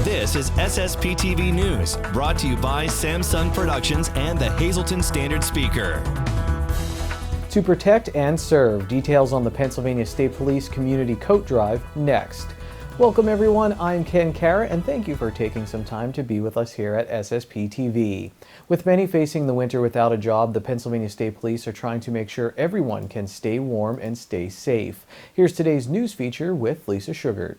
This is SSPTV News, brought to you by Samsung Productions and the Hazleton Standard Speaker. To protect and serve, details on the Pennsylvania State Police Community Coat Drive next. Welcome everyone, I'm Ken Kara, and thank you for taking some time to be with us here at SSPTV. With many facing the winter without a job, the Pennsylvania State Police are trying to make sure everyone can stay warm and stay safe. Here's today's news feature with Lisa Sugart.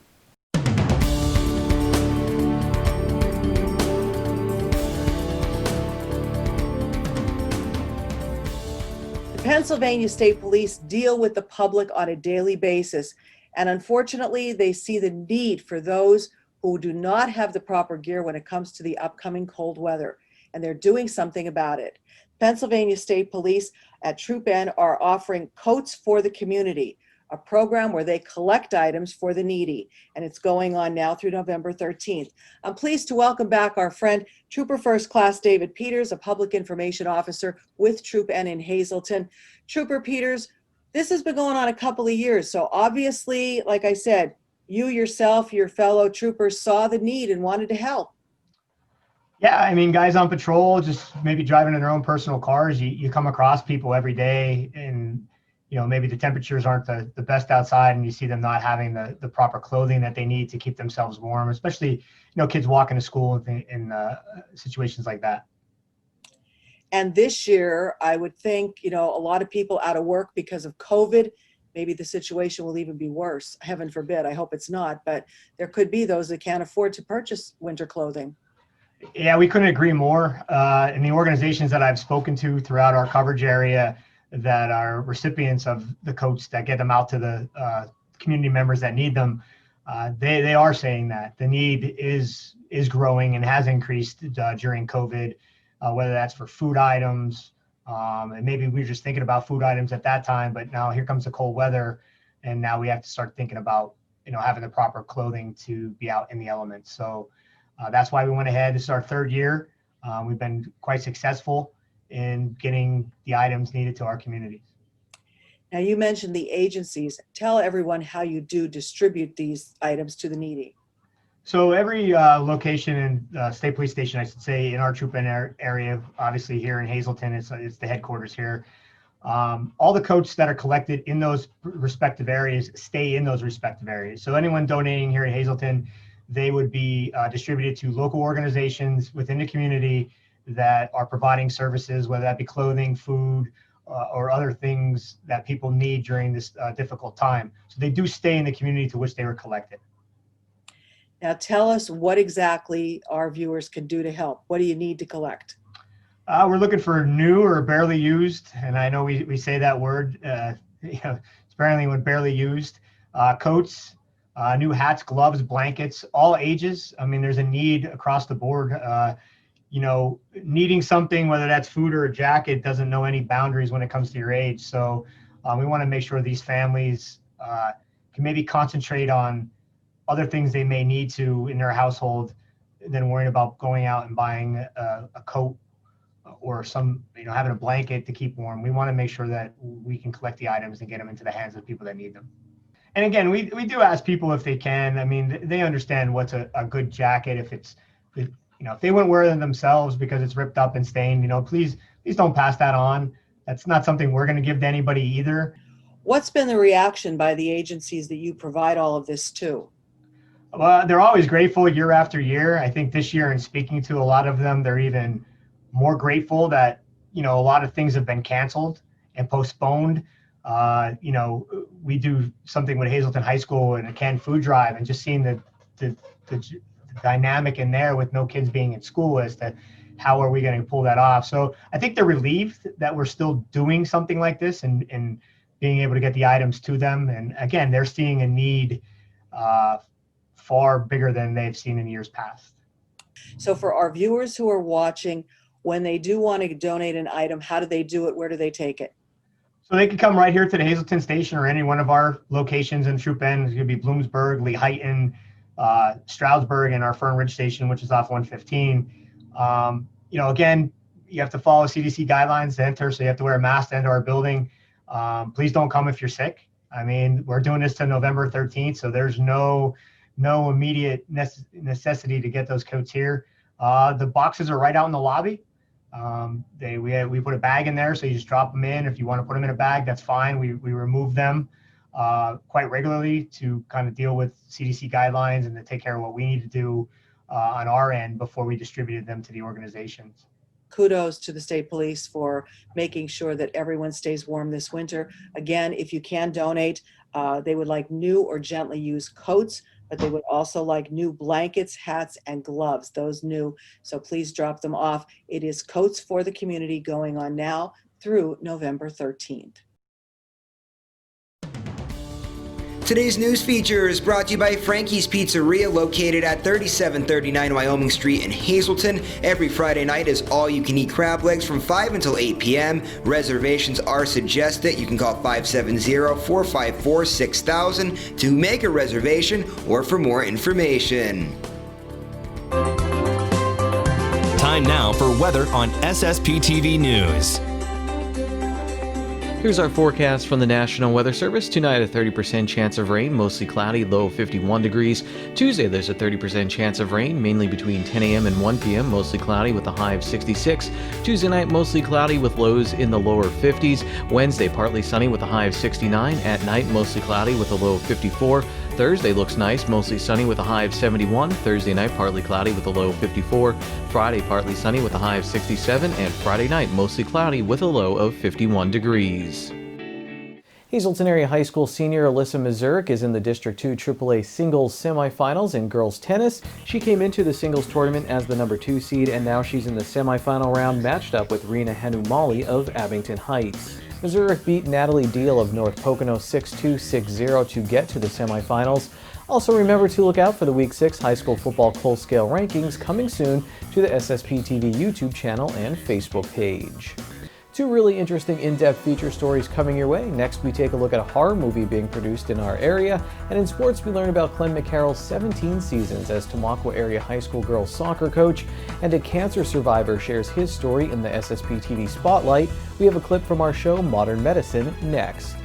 Pennsylvania State Police deal with the public on a daily basis, and unfortunately they see the need for those who do not have the proper gear when it comes to the upcoming cold weather, and they're doing something about it. Pennsylvania State Police at Troop N are offering Coats for the Community, a program where they collect items for the needy, and it's going on now through November 13th. I'm pleased to welcome back our friend, Trooper First Class David Peters, a public information officer with Troop N in Hazleton. Trooper Peters, this has been going on a couple of years, so obviously, like I said, you yourself, your fellow troopers saw the need and wanted to help. Yeah, I mean, guys on patrol, just maybe driving in their own personal cars, you come across people every day, and maybe the temperatures aren't the best outside, and you see them not having the proper clothing that they need to keep themselves warm, especially, kids walking to school in situations like that. And this year, I would think, a lot of people out of work because of COVID, maybe the situation will even be worse. Heaven forbid, I hope it's not, but there could be those that can't afford to purchase winter clothing. Yeah, we couldn't agree more. And the organizations that I've spoken to throughout our coverage area that are recipients of the coats that get them out to the community members that need them, they are saying that the need is growing and has increased during COVID, whether that's for food items, and maybe we were just thinking about food items at that time, but now here comes the cold weather, and now we have to start thinking about having the proper clothing to be out in the elements. So that's why we went ahead. This is our third year. We've been quite successful in getting the items needed to our communities. Now, you mentioned the agencies. Tell everyone how you do distribute these items to the needy. So every location and state police station, I should say, in our Troop N area, obviously here in Hazleton, it's the headquarters here. All the coats that are collected in those respective areas stay in those respective areas. So anyone donating here in Hazleton, they would be distributed to local organizations within the community that are providing services, whether that be clothing, food, or other things that people need during this difficult time. So they do stay in the community to which they were collected. Now tell us what exactly our viewers can do to help. What do you need to collect? We're looking for new or barely used, and I know we say that word, sparingly when barely used, coats, new hats, gloves, blankets, all ages. I mean, there's a need across the board. Needing something, whether that's food or a jacket, doesn't know any boundaries when it comes to your age. So we want to make sure these families can maybe concentrate on other things they may need to in their household than worrying about going out and buying a coat or having a blanket to keep warm. We want to make sure that we can collect the items and get them into the hands of people that need them. And again, we do ask people if they can. I mean, they understand what's a good jacket. If they wouldn't wear them themselves because it's ripped up and stained, please don't pass that on. That's not something we're going to give to anybody either. What's been the reaction by the agencies that you provide all of this to? Well, they're always grateful year after year. I think this year, in speaking to a lot of them, they're even more grateful that, a lot of things have been canceled and postponed. We do something with Hazleton High School and a canned food drive, and just seeing the dynamic in there with no kids being in school as to how are we going to pull that off. So I think they're relieved that we're still doing something like this and being able to get the items to them. And again, they're seeing a need far bigger than they've seen in years past. So for our viewers who are watching, when they do want to donate an item, how do they do it? Where do they take it? So they can come right here to the Hazleton station or any one of our locations in Troop N. It's going to be Bloomsburg, Lehighton, Stroudsburg, and our Fern Ridge station, which is off 115. Again, you have to follow CDC guidelines to enter, so you have to wear a mask to enter our building. Please don't come if you're sick. I mean, we're doing this to November 13th, so there's no immediate necessity to get those coats here. The boxes are right out in the lobby. We put a bag in there, so you just drop them in. If you want to put them in a bag, that's fine. We remove them quite regularly to kind of deal with CDC guidelines and to take care of what we need to do on our end before we distributed them to the organizations. Kudos to the state police for making sure that everyone stays warm this winter. Again, if you can donate, they would like new or gently used coats, but they would also like new blankets, hats, and gloves, those new. So please drop them off. It is Coats for the Community going on now through November 13th. Today's news feature is brought to you by Frankie's Pizzeria, located at 3739 Wyoming Street in Hazleton. Every Friday night is all-you-can-eat crab legs from 5 until 8 p.m. Reservations are suggested. You can call 570-454-6000 to make a reservation or for more information. Time now for weather on SSPTV News. Here's our forecast from the National Weather Service. Tonight, a 30% chance of rain, mostly cloudy, low 51 degrees. Tuesday, there's a 30% chance of rain, mainly between 10 a.m. and 1 p.m., mostly cloudy with a high of 66. Tuesday night, mostly cloudy with lows in the lower 50s. Wednesday, partly sunny with a high of 69. At night, mostly cloudy with a low of 54. Thursday looks nice, mostly sunny with a high of 71. Thursday night, partly cloudy with a low of 54. Friday, partly sunny with a high of 67. And Friday night, mostly cloudy with a low of 51 degrees. Hazleton Area High School senior Alyssa Mazurek is in the District 2 AAA singles semifinals in girls tennis. She came into the singles tournament as the number 2 seed, and now she's in the semifinal round matched up with Rena Henumali of Abington Heights. Mazurek beat Natalie Deal of North Pocono 6-2, 6-0 to get to the semifinals. Also remember to look out for the Week 6 high school football full scale rankings coming soon to the SSPTV YouTube channel and Facebook page. Two really interesting in-depth feature stories coming your way. Next, we take a look at a horror movie being produced in our area. And in sports, we learn about Clem McCarroll's 17 seasons as Tamaqua area high school girls soccer coach. And a cancer survivor shares his story in the SSPTV Spotlight. We have a clip from our show, Modern Medicine, next.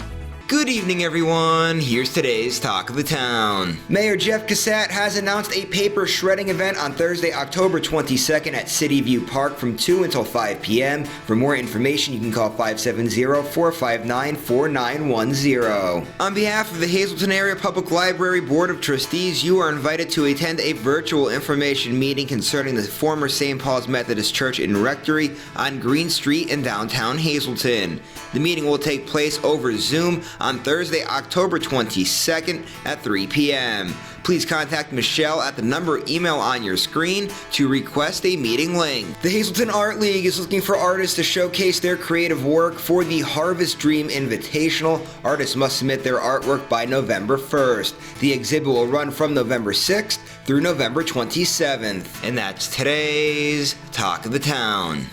Good evening, everyone. Here's today's Talk of the Town. Mayor Jeff Cassett has announced a paper shredding event on Thursday, October 22nd at City View Park from 2 until 5 p.m. For more information, you can call 570-459-4910. On behalf of the Hazleton Area Public Library Board of Trustees, you are invited to attend a virtual information meeting concerning the former St. Paul's Methodist Church and Rectory on Green Street in downtown Hazleton. The meeting will take place over Zoom on Thursday, October 22nd at 3 p.m. Please contact Michelle at the number or email on your screen to request a meeting link. The Hazleton Art League is looking for artists to showcase their creative work for the Harvest Dream Invitational. Artists must submit their artwork by November 1st. The exhibit will run from November 6th through November 27th. And that's today's Talk of the Town.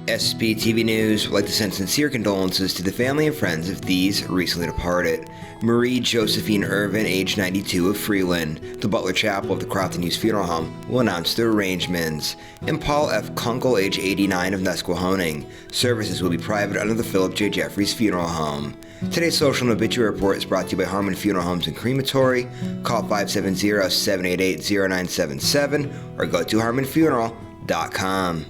SSPTV News would like to send sincere condolences to the family and friends of these recently departed. Marie Josephine Irvin, age 92, of Freeland. The Butler Chapel of the Crofton Youth Funeral Home will announce their arrangements. And Paul F. Kunkel, age 89, of Nesquehoning. Services will be private under the Philip J. Jeffries Funeral Home. Today's social and obituary report is brought to you by Harmon Funeral Homes and Crematory. Call 570-788-0977 or go to harmonfuneral.com.